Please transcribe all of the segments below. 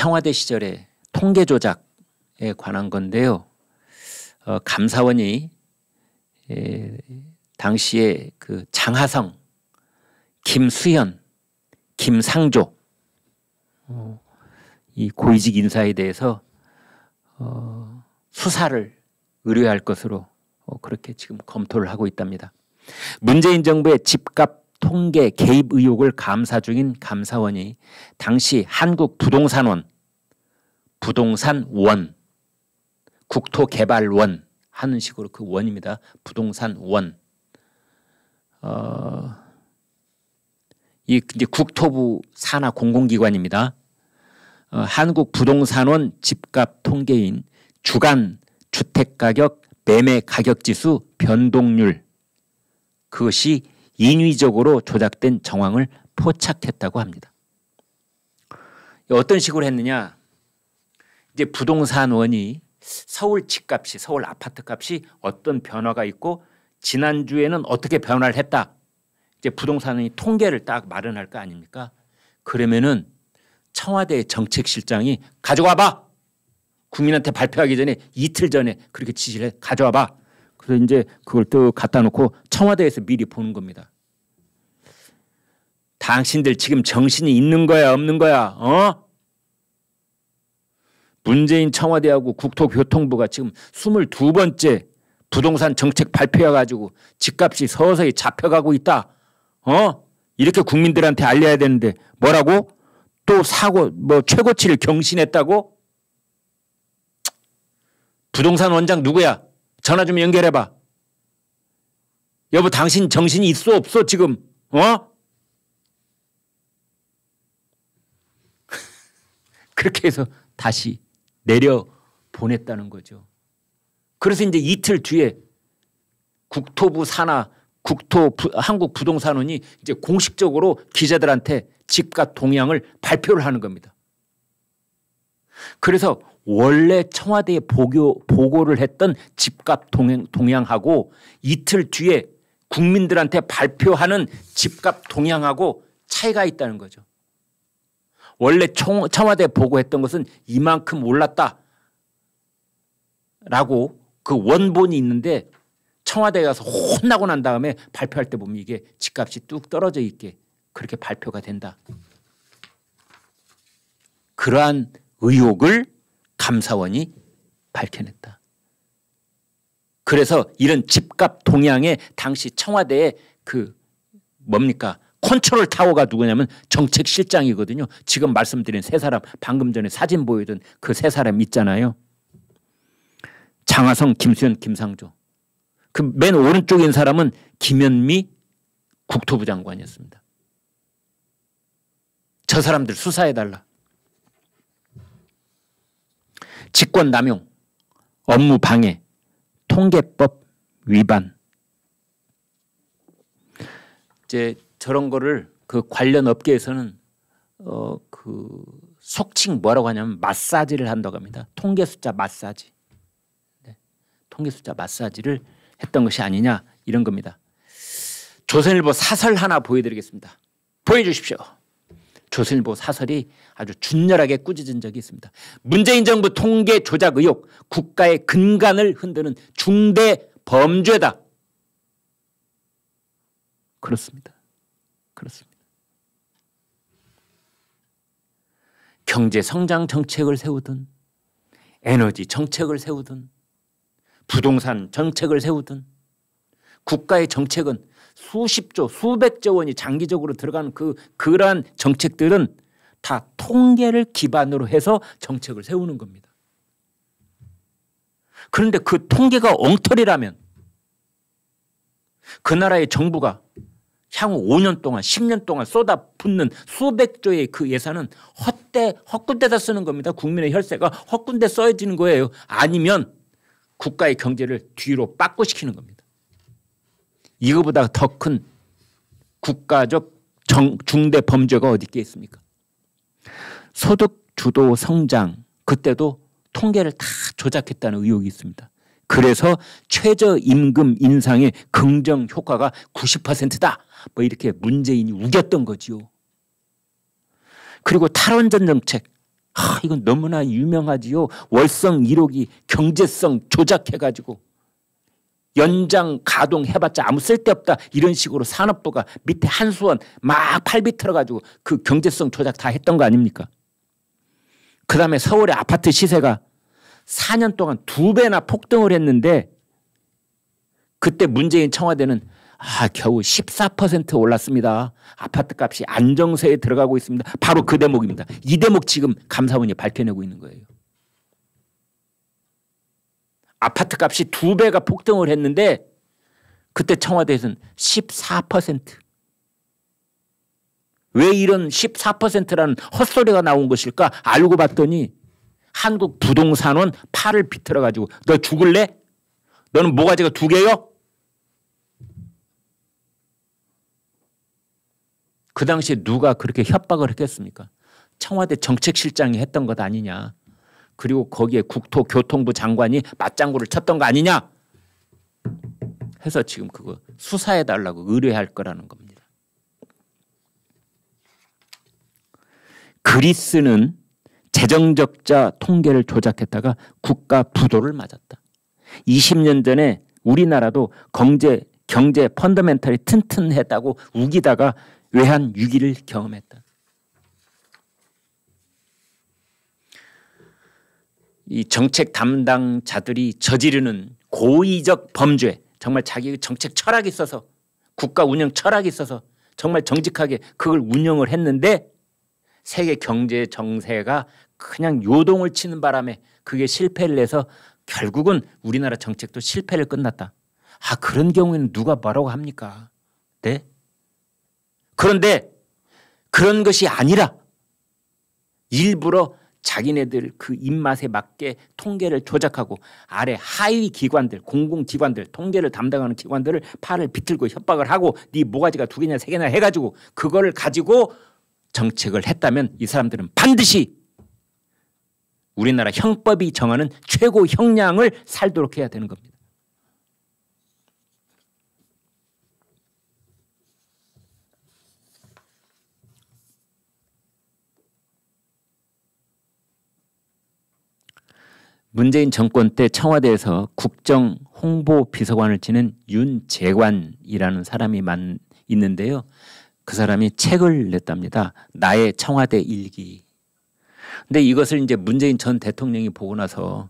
청와대 시절에 통계 조작에 관한 건데요. 감사원이 당시에 그 장하성, 김수현, 김상조 이 고위직 인사에 대해서 수사를 의뢰할 것으로 그렇게 지금 검토를 하고 있답니다. 문재인 정부의 집값 통계 개입 의혹을 감사 중인 감사원이 당시 한국부동산원, 부동산원, 국토개발원 하는 식으로 그 원입니다. 부동산원. 이 이제 국토부 산하 공공기관입니다. 한국부동산원 집값 통계인 주간 주택가격 매매 가격지수 변동률, 그것이 인위적으로 조작된 정황을 포착했다고 합니다. 어떤 식으로 했느냐? 이제 부동산원이 서울 집값이, 서울 아파트값이 어떤 변화가 있고 지난주에는 어떻게 변화를 했다. 이제 부동산원이 통계를 딱 마련할 거 아닙니까? 그러면은 청와대 정책실장이 가져와 봐. 국민한테 발표하기 전에 이틀 전에 그렇게 지시를 해. 가져와 봐. 그래서 이제 그걸 또 갖다 놓고 청와대에서 미리 보는 겁니다. 당신들 지금 정신이 있는 거야, 없는 거야? 문재인 청와대하고 국토교통부가 지금 22번째 부동산 정책 발표해가지고 집값이 서서히 잡혀가고 있다. 이렇게 국민들한테 알려야 되는데 뭐라고? 또 사고 뭐 최고치를 경신했다고? 부동산 원장 누구야? 전화 좀 연결해봐. 여보, 당신 정신이 있어 없어 지금? 그렇게 해서 다시 내려 보냈다는 거죠. 그래서 이제 이틀 뒤에 국토부 산하 한국부동산원이 이제 공식적으로 기자들한테 집값 동향을 발표를 하는 겁니다. 그래서 원래 청와대에 보고를 했던 집값 동향하고 이틀 뒤에 국민들한테 발표하는 집값 동향하고 차이가 있다는 거죠. 원래 청와대에 보고했던 것은 이만큼 올랐다라고 그 원본이 있는데 청와대에 가서 혼나고 난 다음에 발표할 때 보면 이게 집값이 뚝 떨어져 있게 그렇게 발표가 된다. 그러한 의혹을 감사원이 밝혀냈다. 그래서 이런 집값 동향에 당시 청와대에 그 뭡니까? 컨트롤 타워가 누구냐면 정책실장이거든요. 지금 말씀드린 세 사람, 방금 전에 사진 보여준 그 세 사람 있잖아요. 장하성, 김수현, 김상조. 그 맨 오른쪽에 있는 사람은 김현미 국토부 장관이었습니다. 저 사람들 수사해달라. 직권남용, 업무방해, 통계법 위반. 이제 저런 거를 그 관련 업계에서는 그 속칭 뭐라고 하냐면 마사지를 한다고 합니다. 통계 숫자 마사지. 네. 통계 숫자 마사지를 했던 것이 아니냐 이런 겁니다. 조선일보 사설 하나 보여드리겠습니다. 보여주십시오. 조선일보 사설이 아주 준열하게 꾸짖은 적이 있습니다. 문재인 정부 통계 조작 의혹, 국가의 근간을 흔드는 중대 범죄다. 그렇습니다. 그렇습니다. 경제 성장 정책을 세우든 에너지 정책을 세우든 부동산 정책을 세우든 국가의 정책은 수십조, 수백조 원이 장기적으로 들어가는 그러한 정책들은 다 통계를 기반으로 해서 정책을 세우는 겁니다. 그런데 그 통계가 엉터리라면 그 나라의 정부가 향후 5년 동안 10년 동안 쏟아붓는 수백조의 그 예산은 헛군데다 쓰는 겁니다. 국민의 혈세가 헛군데 써지는 거예요. 아니면 국가의 경제를 뒤로 빠꾸시키는 겁니다. 이거보다 더 큰 국가적 중대 범죄가 어디 있겠습니까? 소득 주도 성장, 그때도 통계를 다 조작했다는 의혹이 있습니다. 그래서 최저임금 인상의 긍정 효과가 90%다. 뭐 이렇게 문재인이 우겼던 거지요. 그리고 탈원전 정책, 이건 너무나 유명하지요. 월성 1호기 경제성 조작해가지고 연장 가동해봤자 아무 쓸데없다 이런 식으로 산업부가 밑에 한수원 막 팔비틀어가지고 그 경제성 조작 다 했던 거 아닙니까? 그 다음에 서울의 아파트 시세가 4년 동안 2배나 폭등을 했는데 그때 문재인 청와대는 겨우 14% 올랐습니다. 아파트 값이 안정세에 들어가고 있습니다. 바로 그 대목입니다. 이 대목 지금 감사원이 밝혀내고 있는 거예요. 아파트 값이 2배가 폭등을 했는데 그때 청와대에서는 14%. 왜 이런 14%라는 헛소리가 나온 것일까? 알고 봤더니 한국 부동산원 팔을 비틀어가지고 너 죽을래? 너는 모가지가 2개요? 그 당시에 누가 그렇게 협박을 했겠습니까? 청와대 정책실장이 했던 것 아니냐. 그리고 거기에 국토교통부 장관이 맞장구를 쳤던 거 아니냐 해서 지금 그거 수사해달라고 의뢰할 거라는 겁니다. 그리스는 재정적자 통계를 조작했다가 국가 부도를 맞았다. 20년 전에 우리나라도 경제 펀더멘털이 튼튼했다고 우기다가 외환 위기를 경험했다. 이 정책 담당자들이 저지르는 고의적 범죄, 정말 자기 정책 철학이 있어서 국가 운영 철학이 있어서 정말 정직하게 그걸 운영을 했는데 세계 경제 정세가 그냥 요동을 치는 바람에 그게 실패를 해서 결국은 우리나라 정책도 실패를 끝났다. 그런 경우에는 누가 뭐라고 합니까? 네? 그런데 그런 것이 아니라 일부러 자기네들 그 입맛에 맞게 통계를 조작하고 아래 하위 기관들, 공공기관들, 통계를 담당하는 기관들을 팔을 비틀고 협박을 하고 네 모가지가 2개냐 3개냐 해가지고 그거를 가지고 정책을 했다면 이 사람들은 반드시 우리나라 형법이 정하는 최고 형량을 살도록 해야 되는 겁니다. 문재인 정권 때 청와대에서 국정 홍보 비서관을 지낸 윤재관이라는 사람이 있는데요. 그 사람이 책을 냈답니다. 나의 청와대 일기. 근데 이것을 이제 문재인 전 대통령이 보고 나서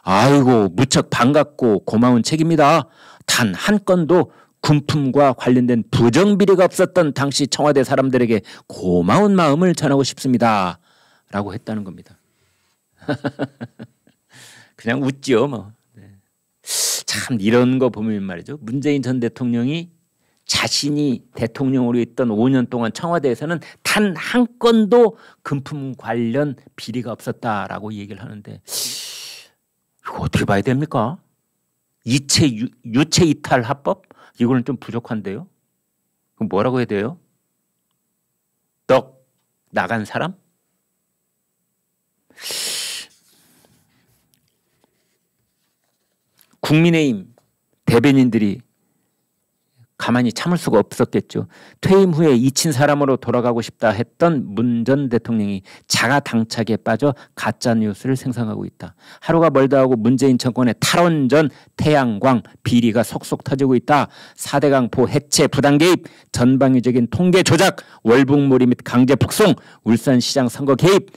아이고 무척 반갑고 고마운 책입니다. 단 한 건도 군품과 관련된 부정비리가 없었던 당시 청와대 사람들에게 고마운 마음을 전하고 싶습니다. 라고 했다는 겁니다. 그냥 웃죠 뭐. 참 이런 거 보면 말이죠. 문재인 전 대통령이 자신이 대통령으로 있던 5년 동안 청와대에서는 단 한 건도 금품 관련 비리가 없었다라고 얘기를 하는데 이거 어떻게 봐야 됩니까? 유체 이탈 합법? 이거는 좀 부족한데요. 그럼 뭐라고 해야 돼요? 떡 나간 사람? 국민의힘 대변인들이 가만히 참을 수가 없었겠죠. 퇴임 후에 잊힌 사람으로 돌아가고 싶다 했던 문 전 대통령이 자가 당착에 빠져 가짜뉴스를 생성하고 있다. 하루가 멀다 하고 문재인 정권의 탈원전 태양광 비리가 속속 터지고 있다. 4대 강포 해체 부당 개입, 전방위적인 통계 조작, 월북몰이 및 강제 북송, 울산시장 선거 개입,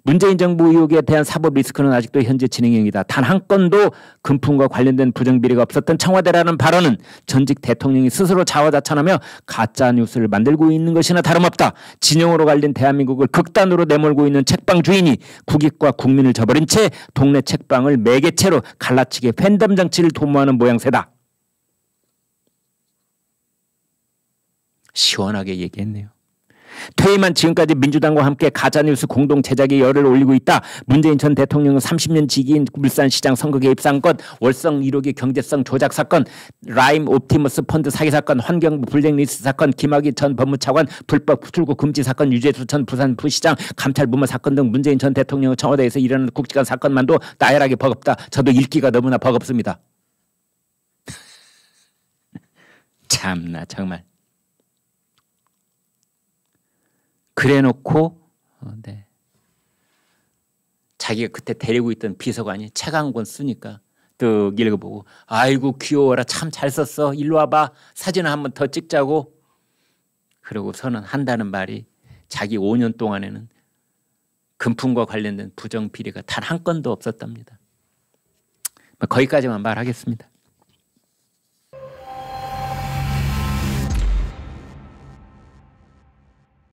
문재인 정부 의혹에 대한 사법 리스크는 아직도 현재 진행형이다. 단 한 건도 금품과 관련된 부정비리가 없었던 청와대라는 발언은 전직 대통령이 스스로 자화자찬하며 가짜뉴스를 만들고 있는 것이나 다름없다. 진영으로 갈린 대한민국을 극단으로 내몰고 있는 책방 주인이 국익과 국민을 저버린 채 동네 책방을 매개체로 갈라치게 팬덤 정치를 도모하는 모양새다. 시원하게 얘기했네요. 퇴임한 지금까지 민주당과 함께 가짜뉴스 공동 제작에 열을 올리고 있다. 문재인 전 대통령은 30년 지기인 울산시장 선거 개입 사건, 월성 1호기 경제성 조작 사건, 라임 옵티머스 펀드 사기 사건, 환경부 블랙리스트 사건, 김학의 전 법무차관 불법 출국 금지 사건, 유재수 전 부산부시장 감찰 무마 사건 등 문재인 전 대통령 청와대에서 일어나는 굵직한 사건만도 나열하기 버겁다. 저도 읽기가 너무나 버겁습니다. 참나 정말. 그래놓고 자기가 그때 데리고 있던 비서관이 책 한 권 쓰니까 뜩 읽어보고 아이고 귀여워라 참 잘 썼어 일로 와봐 사진 한번 더 찍자고 그러고서는 한다는 말이 자기 5년 동안에는 금품과 관련된 부정비리가 단 한 건도 없었답니다. 거기까지만 말하겠습니다.